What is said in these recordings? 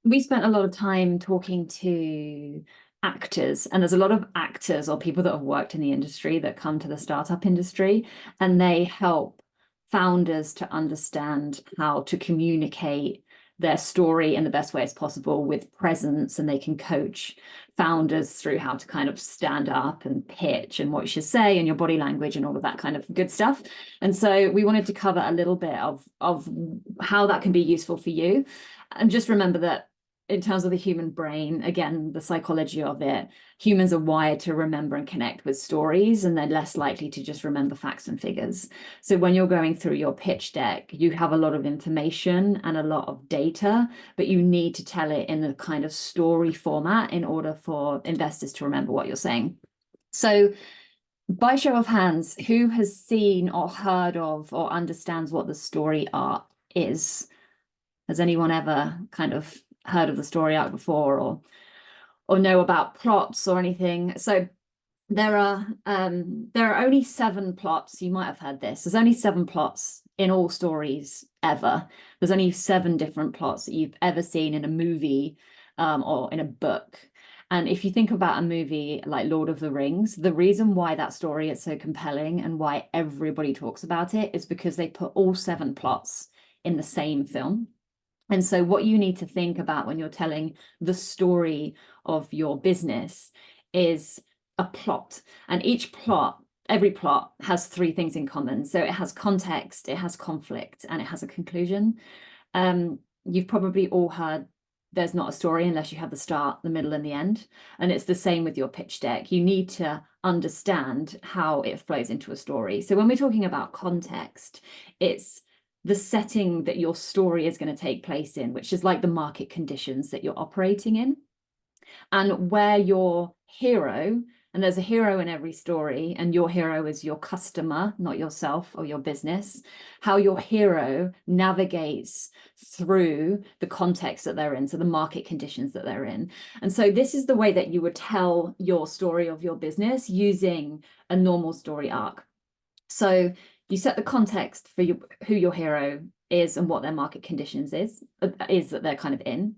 We spent a lot of time talking to actors, and there's a lot of actors or people that have worked in the industry that come to the startup industry, and they help founders to understand how to communicate their story in the best way as possible with presence, and they can coach founders through how to kind of stand up and pitch and what you should say and your body language and all of that kind of good stuff. And so we wanted to cover a little bit of how that can be useful for you. And just remember that in terms of the human brain, again, the psychology of it, humans are wired to remember and connect with stories, and they're less likely to just remember facts and figures. So when you're going through your pitch deck, you have a lot of information and a lot of data, but you need to tell it in a kind of story format in order for investors to remember what you're saying. So by show of hands, who has seen or heard of or understands what the story arc is? Has anyone ever kind of heard of the story arc before, or know about plots or anything? So there are only 7 plots. You might have heard this. There's only 7 plots in all stories ever. There's only 7 different plots that you've ever seen in a movie or in a book. And if you think about a movie like Lord of the Rings, the reason why that story is so compelling and why everybody talks about it is because they put all 7 plots in the same film. And so what you need to think about when you're telling the story of your business is a plot. And every plot has 3 things in common. So it has context, it has conflict, and it has a conclusion. You've probably all heard there's not a story unless you have the start, the middle, and the end. And it's the same with your pitch deck. You need to understand how it flows into a story. So when we're talking about context, it's the setting that your story is going to take place in, which is like the market conditions that you're operating in, and where your hero, and there's a hero in every story, and your hero is your customer, not yourself or your business, how your hero navigates through the context that they're in, so the market conditions that they're in. And so this is the way that you would tell your story of your business using a normal story arc. So you set the context for who your hero is and what their market conditions is that they're kind of in.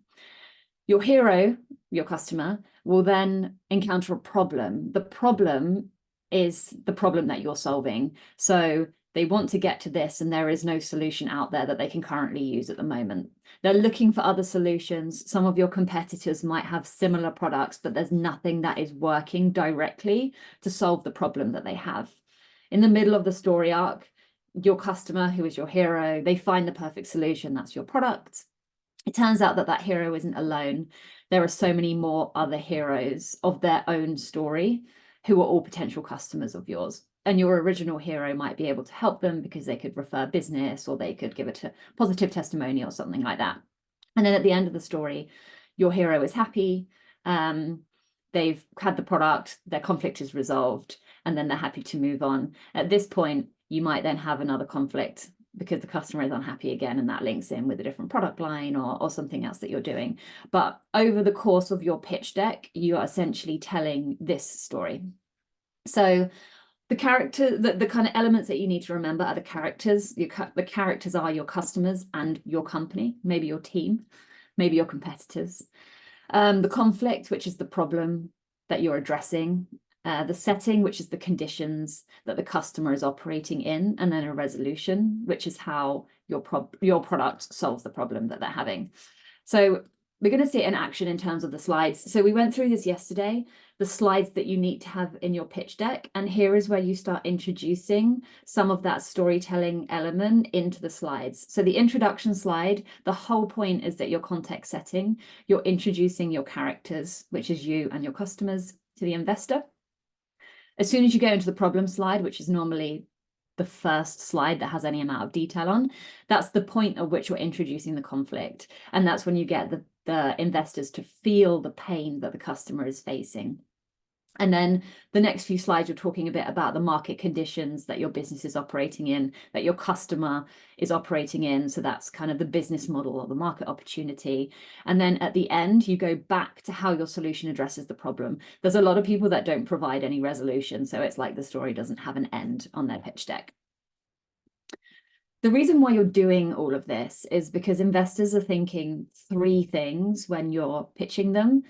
Your hero, your customer, will then encounter a problem. The problem is the problem that you're solving. So they want to get to this, and there is no solution out there that they can currently use at the moment. They're looking for other solutions. Some of your competitors might have similar products, but there's nothing that is working directly to solve the problem that they have. In the middle of the story arc, your customer, who is your hero, they find the perfect solution. That's your product. It turns out that that hero isn't alone. There are so many more other heroes of their own story who are all potential customers of yours. And your original hero might be able to help them because they could refer business, or they could give a positive testimony or something like that. And then at the end of the story, your hero is happy. They've had the product, their conflict is resolved, and then they're happy to move on. At this point, you might then have another conflict because the customer is unhappy again, and that links in with a different product line or something else that you're doing. But over the course of your pitch deck, you are essentially telling this story. So the kind of elements that you need to remember are the characters. The characters are your customers and your company, maybe your team, maybe your competitors. The conflict, which is the problem that you're addressing, the setting, which is the conditions that the customer is operating in, and then a resolution, which is how your product solves the problem that they're having. So we're going to see it in action in terms of the slides. So we went through this yesterday, the slides that you need to have in your pitch deck. And here is where you start introducing some of that storytelling element into the slides. So the introduction slide, the whole point is that you're context setting, you're introducing your characters, which is you and your customers, to the investor. As soon as you go into the problem slide, which is normally the first slide that has any amount of detail on, that's the point at which you're introducing the conflict. And that's when you get the investors to feel the pain that the customer is facing. And then the next few slides, you're talking a bit about the market conditions that your business is operating in, that your customer is operating in. So that's kind of the business model or the market opportunity. And then at the end, you go back to how your solution addresses the problem. There's a lot of people that don't provide any resolution. So it's like the story doesn't have an end on their pitch deck. The reason why you're doing all of this is because investors are thinking three things when you're pitching them.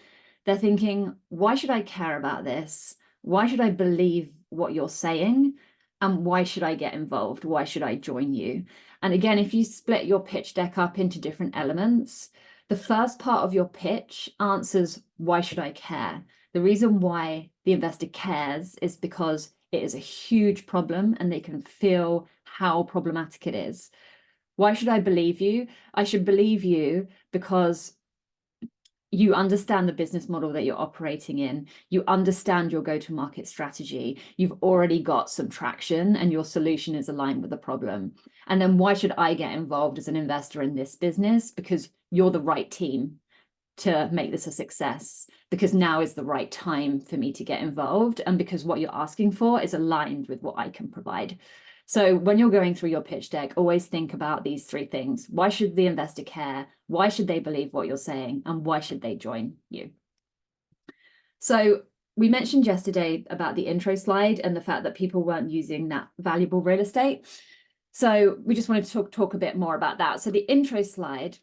They're thinking, why should I care about this? Why should I believe what you're saying? And why should I get involved? Why should I join you? And again, if you split your pitch deck up into different elements, the first part of your pitch answers, why should I care? The reason why the investor cares is because it is a huge problem and they can feel how problematic it is. Why should I believe you? I should believe you because you understand the business model that you're operating in. You understand your go-to-market strategy. You've already got some traction and your solution is aligned with the problem. And then why should I get involved as an investor in this business? Because you're the right team to make this a success, because now is the right time for me to get involved, and because what you're asking for is aligned with what I can provide. So when you're going through your pitch deck, always think about these three things. Why should the investor care? Why should they believe what you're saying? And why should they join you? So we mentioned yesterday about the intro slide and the fact that people weren't using that valuable real estate. So we just wanted to talk a bit more about that. So the intro slide,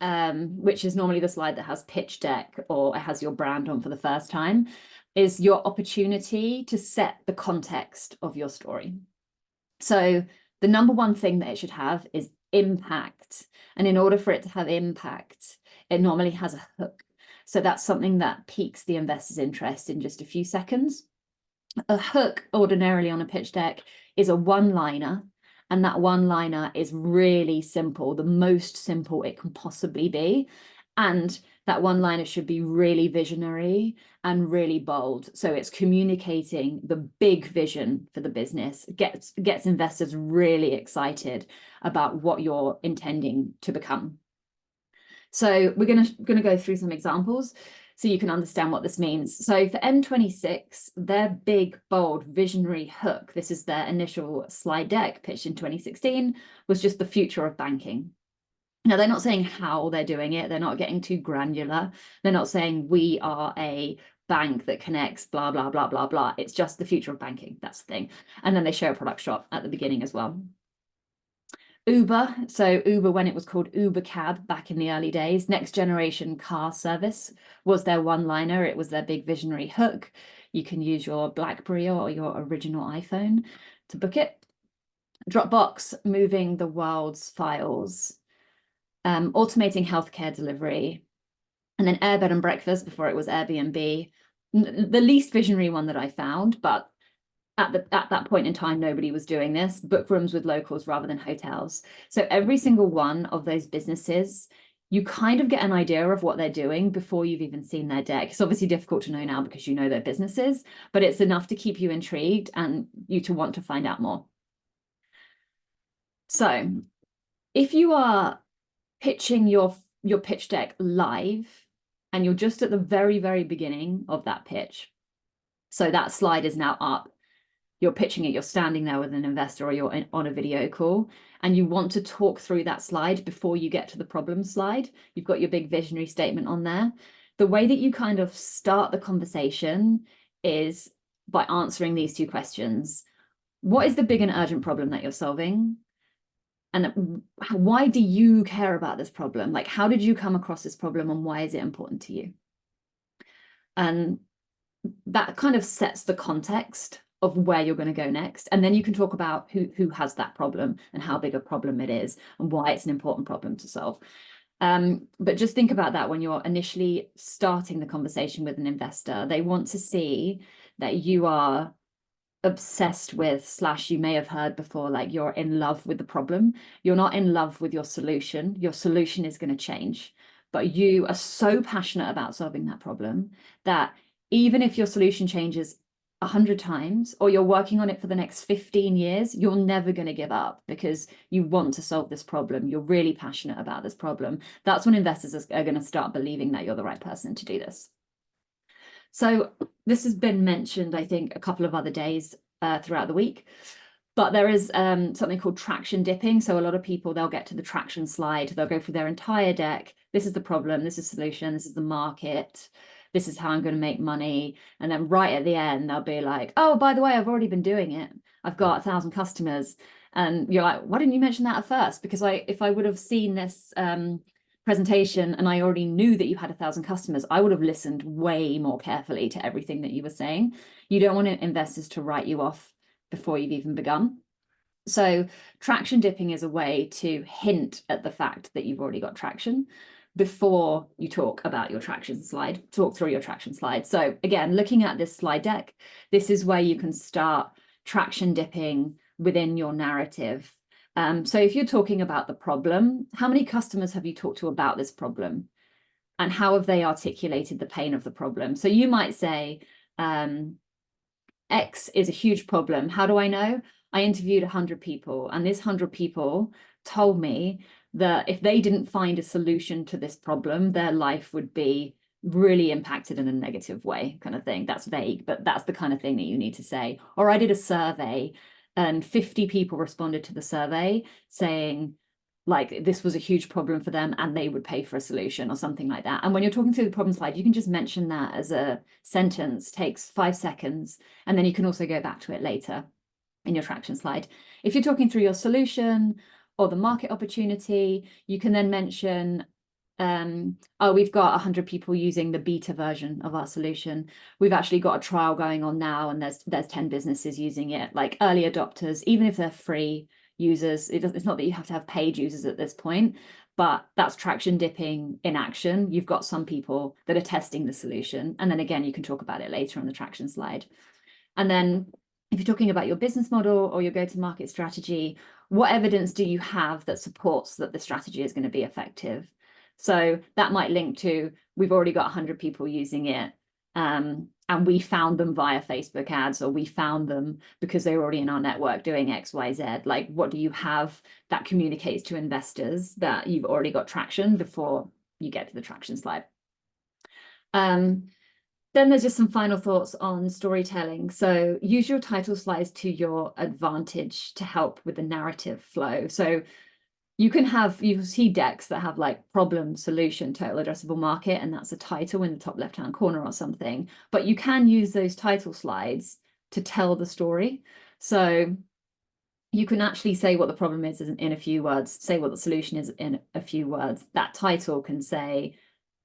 which is normally the slide that has pitch deck or it has your brand on for the first time, is your opportunity to set the context of your story. So the number one thing that it should have is impact. And in order for it to have impact, it normally has a hook. So that's something that piques the investor's interest in just a few seconds. A hook ordinarily on a pitch deck is a one-liner, and that one-liner is really simple, the most simple it can possibly be. And that one-liner should be really visionary and really bold. So it's communicating the big vision for the business, gets investors really excited about what you're intending to become. So we're gonna go through some examples so you can understand what this means. So for M26, their big, bold, visionary hook, this is their initial slide deck pitched in 2016, was just the future of banking. Now, they're not saying how they're doing it. They're not getting too granular. They're not saying we are a bank that connects blah, blah, blah, blah, blah. It's just the future of banking. That's the thing. And then they show a product shot at the beginning as well. Uber, so Uber, when it was called Uber Cab back in the early days, next generation car service was their one-liner. It was their big visionary hook. You can use your BlackBerry or your original iPhone to book it. Dropbox, moving the world's files. Automating healthcare delivery, and then Airbed and Breakfast before it was Airbnb. The least visionary one that I found, but at that point in time, nobody was doing this. Book rooms with locals rather than hotels. So every single one of those businesses, you kind of get an idea of what they're doing before you've even seen their deck. It's obviously difficult to know now because you know their businesses, but it's enough to keep you intrigued and you to want to find out more. So if you are pitching your pitch deck live and you're just at the very, very beginning of that pitch, so that slide is now up, you're pitching it, you're standing there with an investor or you're on a video call and you want to talk through that slide before you get to the problem slide, you've got your big visionary statement on there. The way that you kind of start the conversation is by answering these two questions. What is the big and urgent problem that you're solving? And why do you care about this problem? Like, how did you come across this problem and why is it important to you? And that kind of sets the context of where you're going to go next. And then you can talk about who has that problem and how big a problem it is and why it's an important problem to solve. But just think about that when you're initially starting the conversation with an investor. They want to see that you are obsessed with, / you may have heard before, like you're in love with the problem. You're not in love with your solution. Your solution is going to change, but you are so passionate about solving that problem that even if your solution changes 100 times or you're working on it for the next 15 years, you're never going to give up because you want to solve this problem. You're really passionate about this problem. That's when investors are going to start believing that you're the right person to do this. So this has been mentioned, I think, a couple of other days throughout the week, but there is something called traction dipping. So a lot of people, they'll get to the traction slide, they'll go through their entire deck. This is the problem, this is the solution, this is the market, this is how I'm going to make money. And then right at the end, they'll be like, oh, by the way, I've already been doing it. I've got 1,000 customers And you're like, why didn't you mention that at first? Because if I would have seen this presentation and I already knew that you had 1,000 customers, I would have listened way more carefully to everything that you were saying. You don't want investors to write you off before you've even begun. So traction dipping is a way to hint at the fact that you've already got traction before you talk about your traction slide, talk through your traction slide. So again, looking at this slide deck, this is where you can start traction dipping within your narrative. So if you're talking about the problem, how many customers have you talked to about this problem? And how have they articulated the pain of the problem? So you might say, X is a huge problem. How do I know? I interviewed 100 people, and this 100 people told me that if they didn't find a solution to this problem, their life would be really impacted in a negative way, kind of thing. That's vague, but that's the kind of thing that you need to say. Or I did a survey and 50 people responded to the survey saying, like, this was a huge problem for them and they would pay for a solution or something like that. And when you're talking through the problem slide, you can just mention that as a sentence, takes 5 seconds, and then you can also go back to it later in your traction slide. If you're talking through your solution or the market opportunity, you can then mention, oh, we've got 100 people using the beta version of our solution. We've actually got a trial going on now, and there's 10 businesses using it, like early adopters, even if they're free users. It's not that you have to have paid users at this point, but that's traction dipping in action. You've got some people that are testing the solution, and then again, you can talk about it later on the traction slide. And then if you're talking about your business model or your go-to-market strategy, what evidence do you have that supports that the strategy is going to be effective? So that might link to, we've already got 100 people using it, and we found them via Facebook ads, or we found them because they were already in our network doing X, Y, Z. Like, what do you have that communicates to investors that you've already got traction before you get to the traction slide? Then there's just some final thoughts on storytelling. So use your title slides to your advantage to help with the narrative flow. So you see decks that have like problem, solution, total addressable market, and that's a title in the top left-hand corner or something. But you can use those title slides to tell the story. So you can actually say what the problem is in a few words, say what the solution is in a few words. That title can say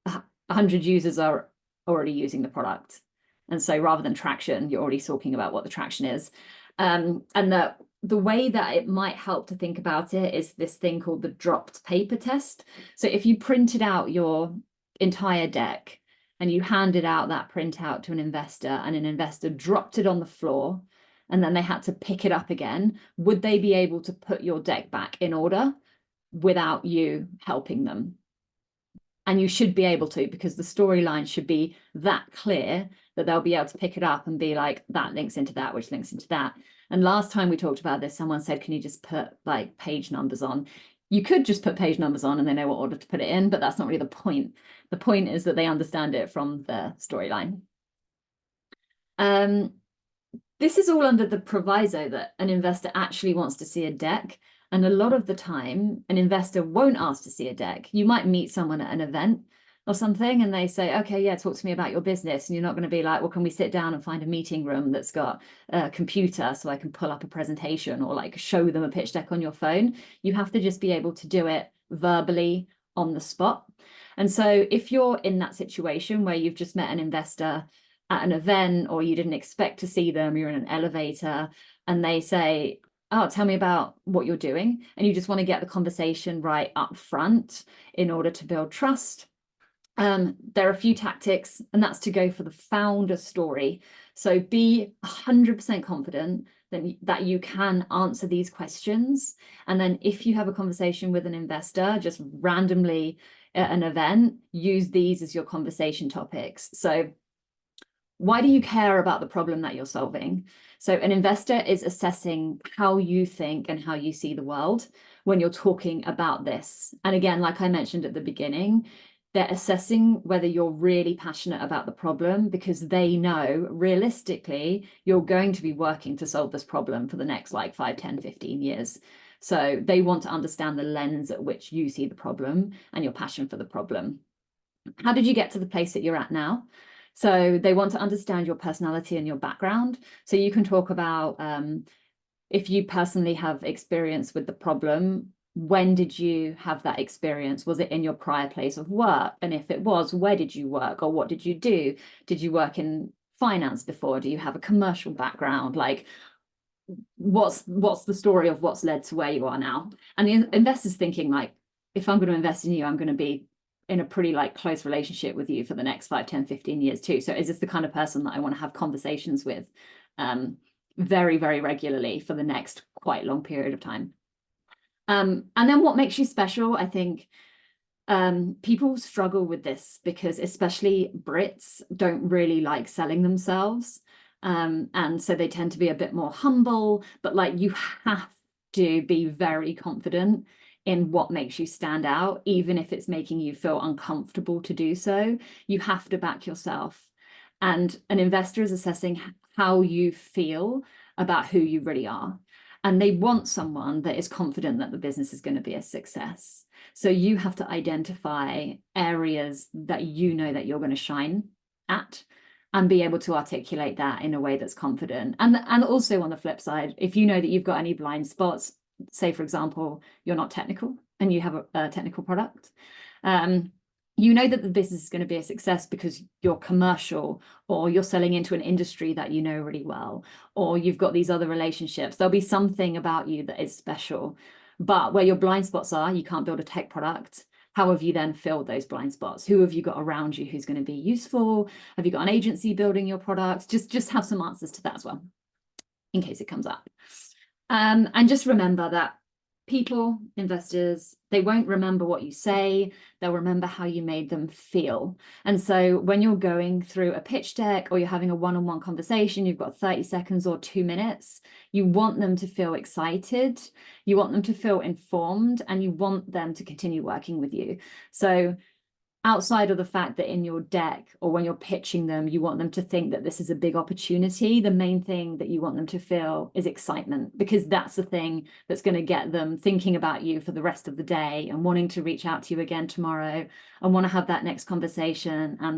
100 users are already using the product. And so rather than traction, you're already talking about what the traction is. And the way that it might help to think about it is this thing called the dropped paper test. So if you printed out your entire deck and you handed out that printout to an investor, and an investor dropped it on the floor, and then they had to pick it up again, would they be able to put your deck back in order without you helping them? And you should be able to, because the storyline should be that clear that they'll be able to pick it up and be like, that links into that, which links into that. And last time we talked about this, someone said, can you just put like page numbers on? You could just put page numbers on and they know what order to put it in, but that's not really the point. The point is that they understand it from the storyline. This is all under the proviso that an investor actually wants to see a deck. And a lot of the time, an investor won't ask to see a deck. You might meet someone at an event or something, and they say, okay, yeah, talk to me about your business. And you're not going to be like, well, can we sit down and find a meeting room that's got a computer so I can pull up a presentation, or like show them a pitch deck on your phone? You have to just be able to do it verbally on the spot. And so if you're in that situation where you've just met an investor at an event, or you didn't expect to see them, you're in an elevator, and they say, oh, tell me about what you're doing, and you just want to get the conversation right up front in order to build trust, there are a few tactics, and that's to go for the founder story. So be 100% confident that you can answer these questions. And then if you have a conversation with an investor, just randomly at an event, use these as your conversation topics. So why do you care about the problem that you're solving? So an investor is assessing how you think and how you see the world when you're talking about this. And again, like I mentioned at the beginning, they're assessing whether you're really passionate about the problem, because they know realistically you're going to be working to solve this problem for the next like 5, 10, 15 years. So they want to understand the lens at which you see the problem and your passion for the problem. How did you get to the place that you're at now? So they want to understand your personality and your background. So you can talk about if you personally have experience with the problem, when did you have that experience? Was it in your prior place of work? And if it was, where did you work, or what did you do? Did you work in finance before? Do you have a commercial background? Like, what's the story of what's led to where you are now? And the investor's thinking, like, if I'm going to invest in you, I'm going to be in a pretty like close relationship with you for the next 5, 10, 15 years too. So is this the kind of person that I want to have conversations with very, very regularly for the next quite long period of time? And then what makes you special? I think people struggle with this because especially Brits don't really like selling themselves. And so they tend to be a bit more humble, but like you have to be very confident in what makes you stand out, even if it's making you feel uncomfortable to do so. You have to back yourself. And an investor is assessing how you feel about who you really are. And they want someone that is confident that the business is going to be a success. So you have to identify areas that you know that you're going to shine at and be able to articulate that in a way that's confident. And also on the flip side, if you know that you've got any blind spots, say, for example, you're not technical and you have a technical product, you know that the business is going to be a success because you're commercial, or you're selling into an industry that you know really well, or you've got these other relationships. There'll be something about you that is special. But where your blind spots are, you can't build a tech product. How have you then filled those blind spots? Who have you got around you who's going to be useful? Have you got an agency building your product? Just have some answers to that as well, in case it comes up. And just remember that people, investors, they won't remember what you say, they'll remember how you made them feel. And so when you're going through a pitch deck or you're having a one-on-one conversation, you've got 30 seconds or 2 minutes, you want them to feel excited, you want them to feel informed, and you want them to continue working with you. So outside of the fact that in your deck or when you're pitching them, you want them to think that this is a big opportunity, the main thing that you want them to feel is excitement, because that's the thing that's going to get them thinking about you for the rest of the day and wanting to reach out to you again tomorrow and want to have that next conversation and